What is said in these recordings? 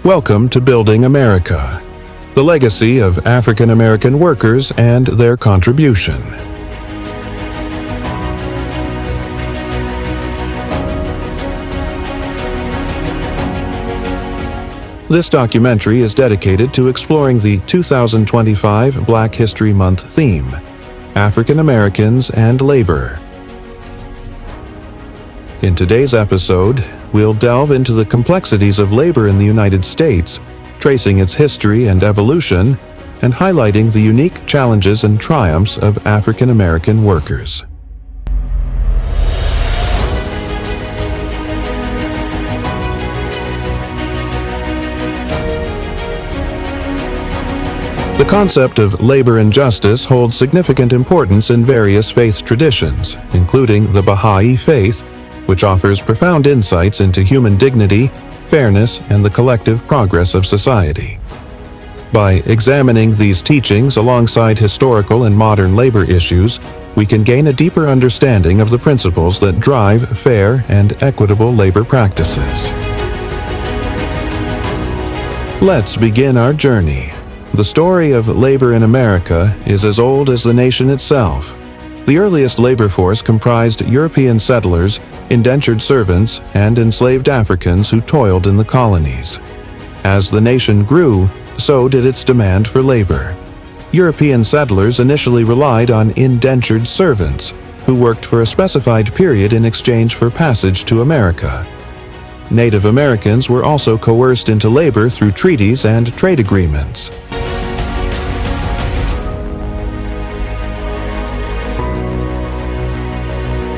Welcome to Building America, the legacy of African American workers and their contribution. This documentary is dedicated to exploring the 2025 Black History Month theme, African Americans and Labor. In today's episode, we'll delve into the complexities of labor in the United States, tracing its history and evolution, and highlighting the unique challenges and triumphs of African American workers. The concept of labor injustice holds significant importance in various faith traditions, including the Baha'i faith, which offers profound insights into human dignity, fairness, and the collective progress of society. By examining these teachings alongside historical and modern labor issues, we can gain a deeper understanding of the principles that drive fair and equitable labor practices. Let's begin our journey. The story of labor in America is as old as the nation itself. The earliest labor force comprised European settlers, indentured servants, and enslaved Africans who toiled in the colonies. As the nation grew, so did its demand for labor. European settlers initially relied on indentured servants, who worked for a specified period in exchange for passage to America. Native Americans were also coerced into labor through treaties and trade agreements.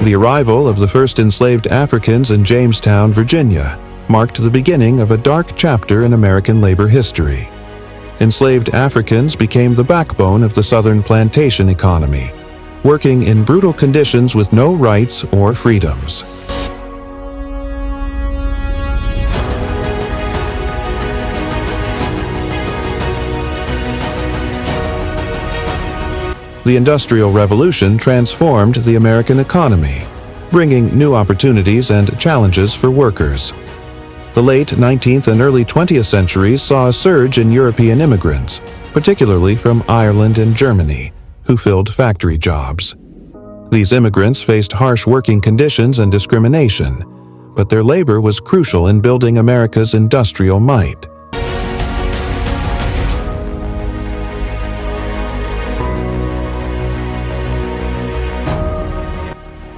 The arrival of the first enslaved Africans in Jamestown, Virginia, marked the beginning of a dark chapter in American labor history. Enslaved Africans became the backbone of the Southern plantation economy, working in brutal conditions with no rights or freedoms. The Industrial Revolution transformed the American economy, bringing new opportunities and challenges for workers. The late 19th and early 20th centuries saw a surge in European immigrants, particularly from Ireland and Germany, who filled factory jobs. These immigrants faced harsh working conditions and discrimination, but their labor was crucial in building America's industrial might.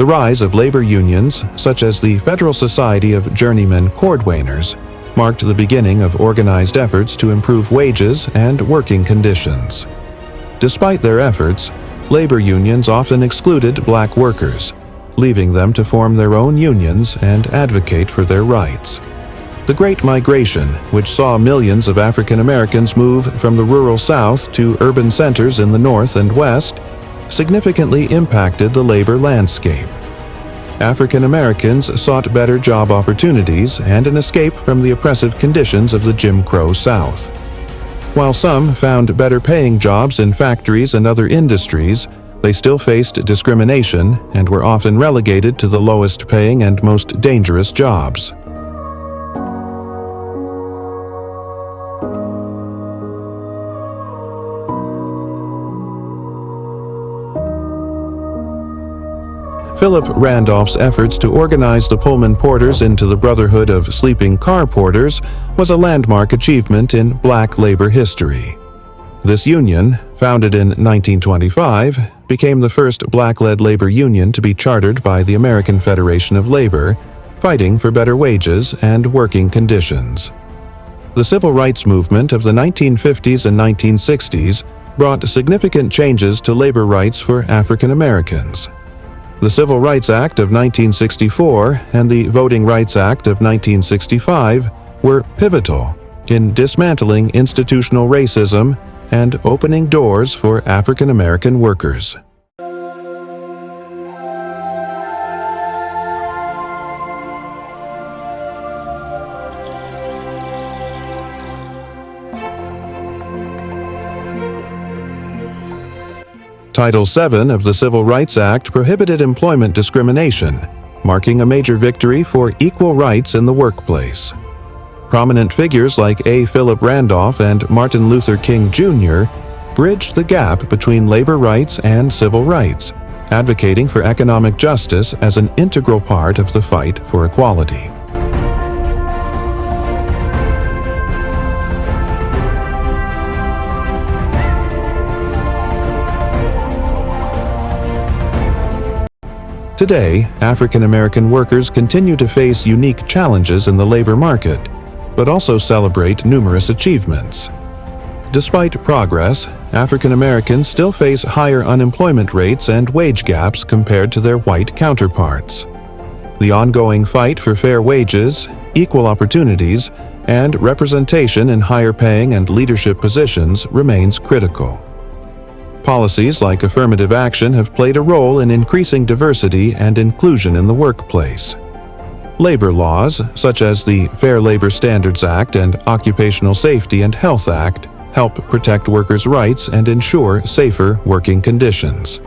The rise of labor unions, such as the Federal Society of Journeymen Cordwainers, marked the beginning of organized efforts to improve wages and working conditions. Despite their efforts, labor unions often excluded black workers, leaving them to form their own unions and advocate for their rights. The Great Migration, which saw millions of African Americans move from the rural South to urban centers in the North and West, significantly impacted the labor landscape. African Americans sought better job opportunities and an escape from the oppressive conditions of the Jim Crow South. While some found better paying jobs in factories and other industries, they still faced discrimination and were often relegated to the lowest paying and most dangerous jobs. Philip Randolph's efforts to organize the Pullman porters into the Brotherhood of Sleeping Car Porters was a landmark achievement in black labor history. This union, founded in 1925, became the first black-led labor union to be chartered by the American Federation of Labor, fighting for better wages and working conditions. The civil rights movement of the 1950s and 1960s brought significant changes to labor rights for African Americans. The Civil Rights Act of 1964 and the Voting Rights Act of 1965 were pivotal in dismantling institutional racism and opening doors for African American workers. Title VII of the Civil Rights Act prohibited employment discrimination, marking a major victory for equal rights in the workplace. Prominent figures like A. Philip Randolph and Martin Luther King Jr. bridged the gap between labor rights and civil rights, advocating for economic justice as an integral part of the fight for equality. Today, African American workers continue to face unique challenges in the labor market, but also celebrate numerous achievements. Despite progress, African Americans still face higher unemployment rates and wage gaps compared to their white counterparts. The ongoing fight for fair wages, equal opportunities, and representation in higher-paying and leadership positions remains critical. Policies like affirmative action have played a role in increasing diversity and inclusion in the workplace. Labor laws, such as the Fair Labor Standards Act and Occupational Safety and Health Act, help protect workers' rights and ensure safer working conditions.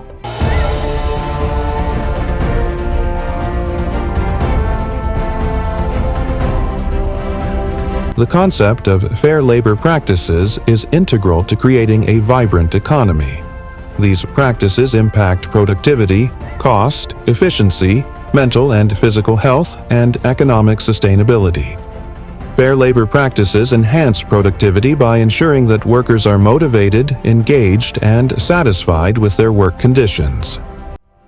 The concept of fair labor practices is integral to creating a vibrant economy. These practices impact productivity, cost, efficiency, mental and physical health, and economic sustainability. Fair labor practices enhance productivity by ensuring that workers are motivated, engaged, and satisfied with their work conditions.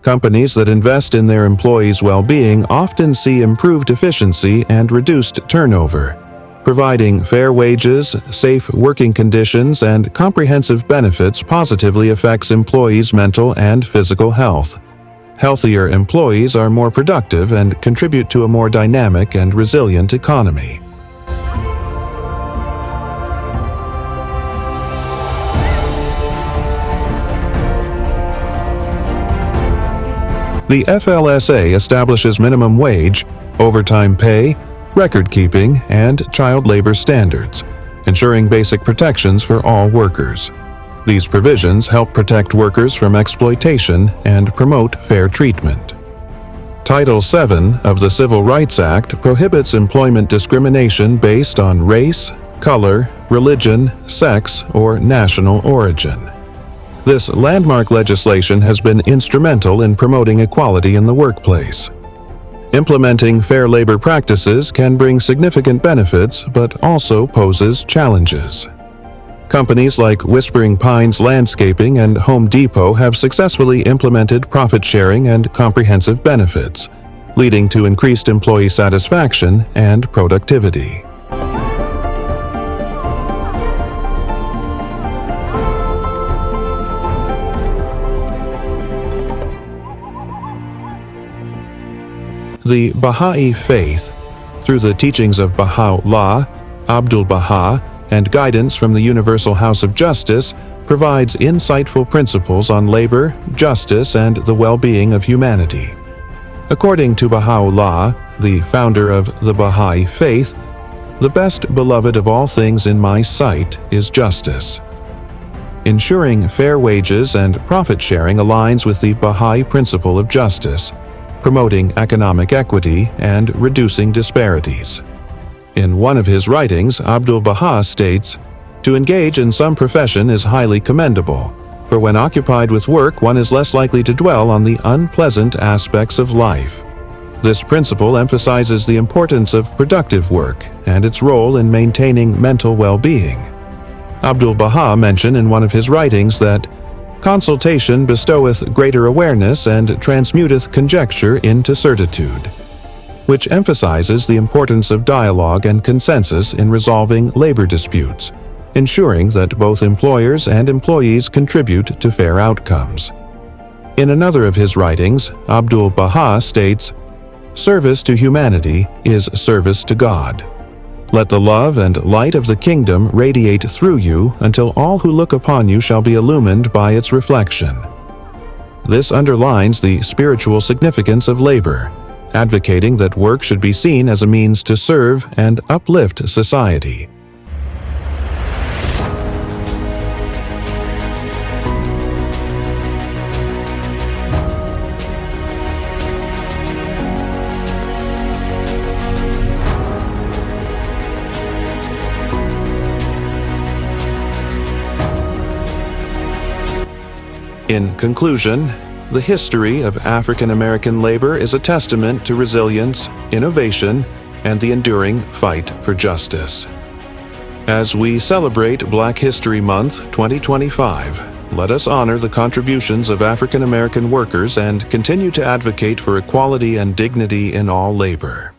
Companies that invest in their employees' well-being often see improved efficiency and reduced turnover. Providing fair wages, safe working conditions, and comprehensive benefits positively affects employees' mental and physical health. Healthier employees are more productive and contribute to a more dynamic and resilient economy. The FLSA establishes minimum wage, overtime pay, record-keeping, and child labor standards, ensuring basic protections for all workers. These provisions help protect workers from exploitation and promote fair treatment. Title VII of the Civil Rights Act prohibits employment discrimination based on race, color, religion, sex, or national origin. This landmark legislation has been instrumental in promoting equality in the workplace. Implementing fair labor practices can bring significant benefits, but also poses challenges. Companies like Whispering Pines Landscaping and Home Depot have successfully implemented profit sharing and comprehensive benefits, leading to increased employee satisfaction and productivity. The Baha'i Faith, through the teachings of Baha'u'llah, Abdul-Baha, and guidance from the Universal House of Justice, provides insightful principles on labor, justice, and the well-being of humanity. According to Baha'u'llah, the founder of the Baha'i Faith, the best beloved of all things in my sight is justice. Ensuring fair wages and profit sharing aligns with the Baha'i principle of justice, promoting economic equity and reducing disparities. In one of his writings, Abdul-Baha states, "To engage in some profession is highly commendable, for when occupied with work one is less likely to dwell on the unpleasant aspects of life." This principle emphasizes the importance of productive work and its role in maintaining mental well-being. Abdul-Baha mentioned in one of his writings that consultation bestoweth greater awareness and transmuteth conjecture into certitude, which emphasizes the importance of dialogue and consensus in resolving labor disputes, ensuring that both employers and employees contribute to fair outcomes. In another of his writings, Abdul-Baha states, "Service to humanity is service to God. Let the love and light of the kingdom radiate through you until all who look upon you shall be illumined by its reflection." This underlines the spiritual significance of labor, advocating that work should be seen as a means to serve and uplift society. In conclusion, the history of African American labor is a testament to resilience, innovation, and the enduring fight for justice. As we celebrate Black History Month 2025, let us honor the contributions of African American workers and continue to advocate for equality and dignity in all labor.